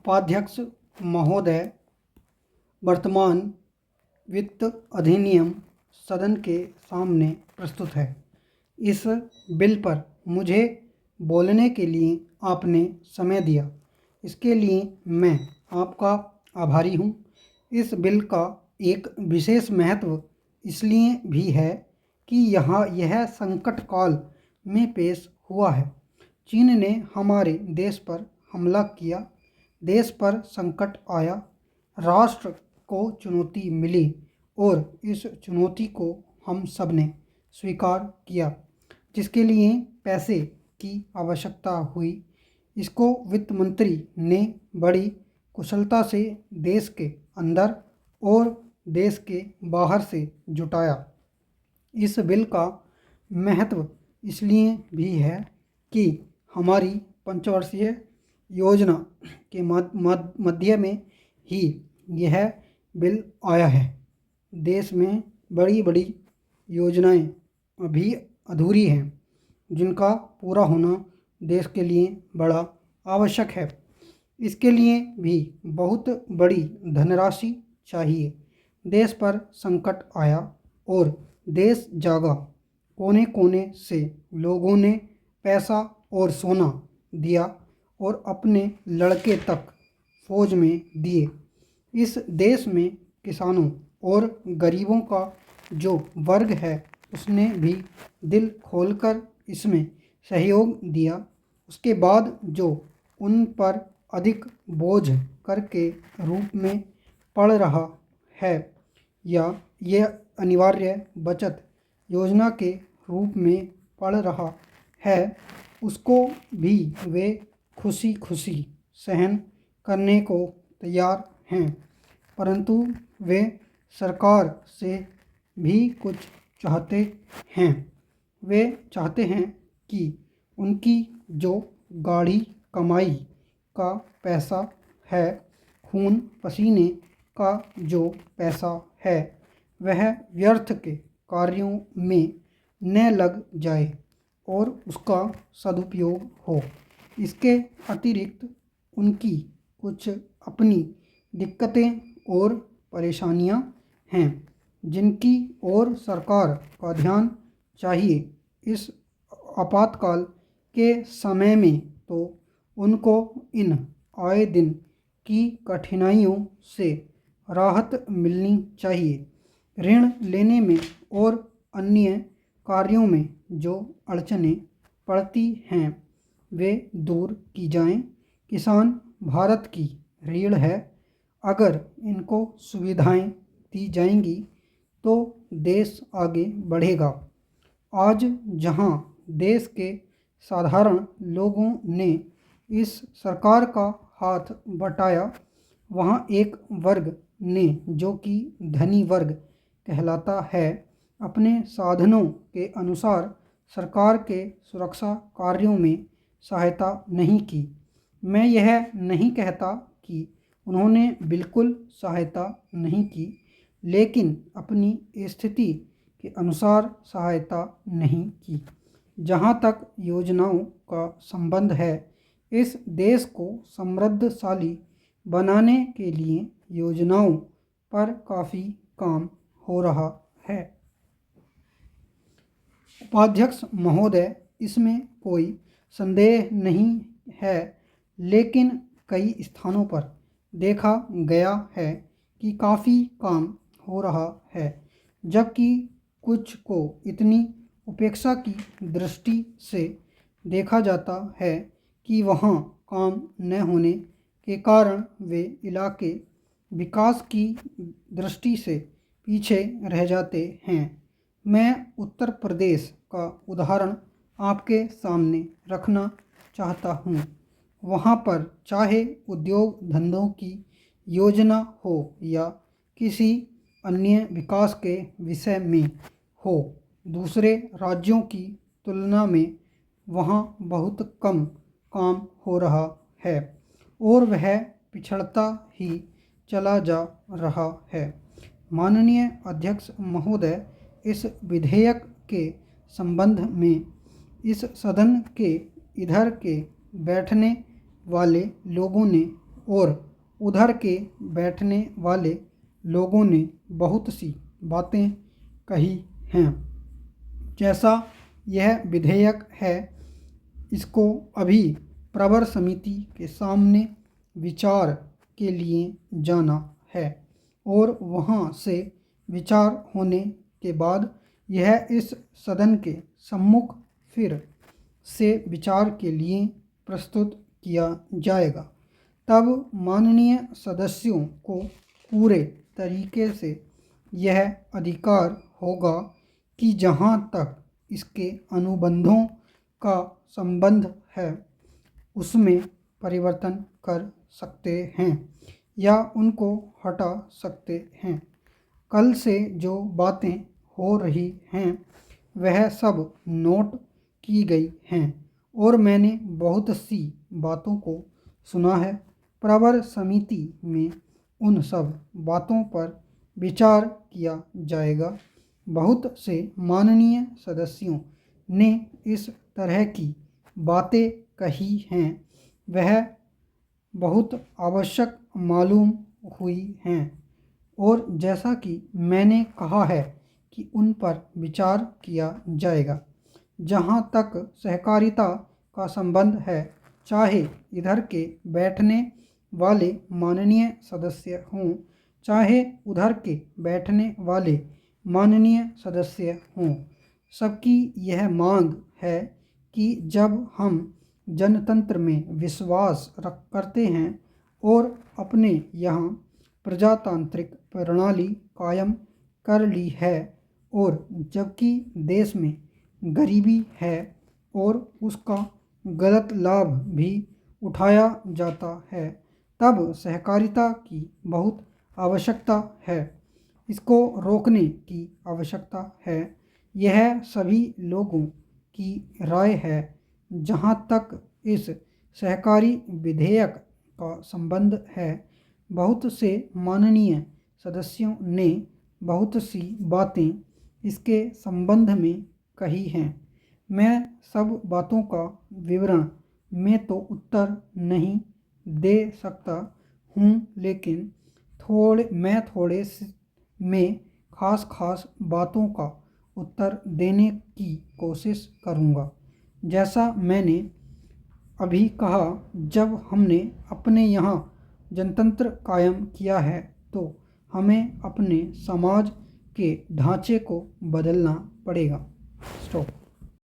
उपाध्यक्ष महोदय, वर्तमान वित्त अधिनियम सदन के सामने प्रस्तुत है। इस बिल पर मुझे बोलने के लिए आपने समय दिया, इसके लिए मैं आपका आभारी हूँ। इस बिल का एक विशेष महत्व इसलिए भी है कि यह संकट काल में पेश हुआ है। चीन ने हमारे देश पर हमला किया, देश पर संकट आया, राष्ट्र को चुनौती मिली और इस चुनौती को हम सब ने स्वीकार किया, जिसके लिए पैसे की आवश्यकता हुई। इसको वित्त मंत्री ने बड़ी कुशलता से देश के अंदर और देश के बाहर से जुटाया। इस बिल का महत्व इसलिए भी है कि हमारी पंचवर्षीय योजना के मध्य में ही यह बिल आया है। देश में बड़ी बड़ी योजनाएं अभी अधूरी हैं, जिनका पूरा होना देश के लिए बड़ा आवश्यक है। इसके लिए भी बहुत बड़ी धनराशि चाहिए। देश पर संकट आया और देश जागा। कोने कोने से लोगों ने पैसा और सोना दिया और अपने लड़के तक फौज में दिए। इस देश में किसानों और गरीबों का जो वर्ग है, उसने भी दिल खोलकर इसमें सहयोग दिया। उसके बाद जो उन पर अधिक बोझ कर के रूप में पड़ रहा है या यह अनिवार्य बचत योजना के रूप में पड़ रहा है, उसको भी वे खुशी खुशी सहन करने को तैयार हैं। परंतु वे सरकार से भी कुछ चाहते हैं। वे चाहते हैं कि उनकी जो गाढ़ी कमाई का पैसा है, खून पसीने का जो पैसा है, वह व्यर्थ के कार्यों में न लग जाए और उसका सदुपयोग हो। इसके अतिरिक्त उनकी कुछ अपनी दिक्कतें और परेशानियां हैं, जिनकी ओर सरकार का ध्यान चाहिए। इस आपातकाल के समय में तो उनको इन आए दिन की कठिनाइयों से राहत मिलनी चाहिए। ऋण लेने में और अन्य कार्यों में जो अड़चनें पड़ती हैं, वे दूर की जाएं। किसान भारत की रीढ़ है। अगर इनको सुविधाएं दी जाएंगी तो देश आगे बढ़ेगा। आज जहां देश के साधारण लोगों ने इस सरकार का हाथ बटाया, वहां एक वर्ग ने, जो कि धनी वर्ग कहलाता है, अपने साधनों के अनुसार सरकार के सुरक्षा कार्यों में सहायता नहीं की। मैं यह नहीं कहता कि उन्होंने बिल्कुल सहायता नहीं की, लेकिन अपनी स्थिति के अनुसार सहायता नहीं की। जहाँ तक योजनाओं का संबंध है, इस देश को समृद्धशाली बनाने के लिए योजनाओं पर काफ़ी काम हो रहा है। उपाध्यक्ष महोदय, इसमें कोई संदेह नहीं है, लेकिन कई स्थानों पर देखा गया है कि काफ़ी काम हो रहा है, जबकि कुछ को इतनी उपेक्षा की दृष्टि से देखा जाता है कि वहाँ काम न होने के कारण वे इलाके विकास की दृष्टि से पीछे रह जाते हैं। मैं उत्तर प्रदेश का उदाहरण आपके सामने रखना चाहता हूँ। वहाँ पर चाहे उद्योग धंधों की योजना हो या किसी अन्य विकास के विषय में हो, दूसरे राज्यों की तुलना में वहाँ बहुत कम काम हो रहा है और वह पिछड़ता ही चला जा रहा है। माननीय अध्यक्ष महोदय, इस विधेयक के संबंध में इस सदन के इधर के बैठने वाले लोगों ने और उधर के बैठने वाले लोगों ने बहुत सी बातें कही हैं। जैसा यह विधेयक है, इसको अभी प्रवर समिति के सामने विचार के लिए जाना है और वहाँ से विचार होने के बाद यह इस सदन के सम्मुख फिर से विचार के लिए प्रस्तुत किया जाएगा। तब माननीय सदस्यों को पूरे तरीके से यह अधिकार होगा कि जहाँ तक इसके अनुबंधों का संबंध है उसमें परिवर्तन कर सकते हैं या उनको हटा सकते हैं। कल से जो बातें हो रही हैं वह सब नोट की गई हैं और मैंने बहुत सी बातों को सुना है। प्रवर समिति में उन सब बातों पर विचार किया जाएगा। बहुत से माननीय सदस्यों ने इस तरह की बातें कही हैं, वह बहुत आवश्यक मालूम हुई हैं और जैसा कि मैंने कहा है कि उन पर विचार किया जाएगा। जहाँ तक सहकारिता का संबंध है, चाहे इधर के बैठने वाले माननीय सदस्य हों, चाहे उधर के बैठने वाले माननीय सदस्य हों, सबकी यह मांग है कि जब हम जनतंत्र में विश्वास करते हैं और अपने यहाँ प्रजातांत्रिक प्रणाली कायम कर ली है और जबकि देश में गरीबी है और उसका गलत लाभ भी उठाया जाता है, तब सहकारिता की बहुत आवश्यकता है। इसको रोकने की आवश्यकता है। यह सभी लोगों की राय है। जहाँ तक इस सहकारी विधेयक का संबंध है, बहुत से माननीय सदस्यों ने बहुत सी बातें इसके संबंध में कही हैं। मैं सब बातों का विवरण में तो उत्तर नहीं दे सकता हूँ, लेकिन मैं थोड़े में खास बातों का उत्तर देने की कोशिश करूँगा। जैसा मैंने अभी कहा, जब हमने अपने यहाँ जनतंत्र कायम किया है तो हमें अपने समाज के ढांचे को बदलना पड़ेगा। स्टॉप।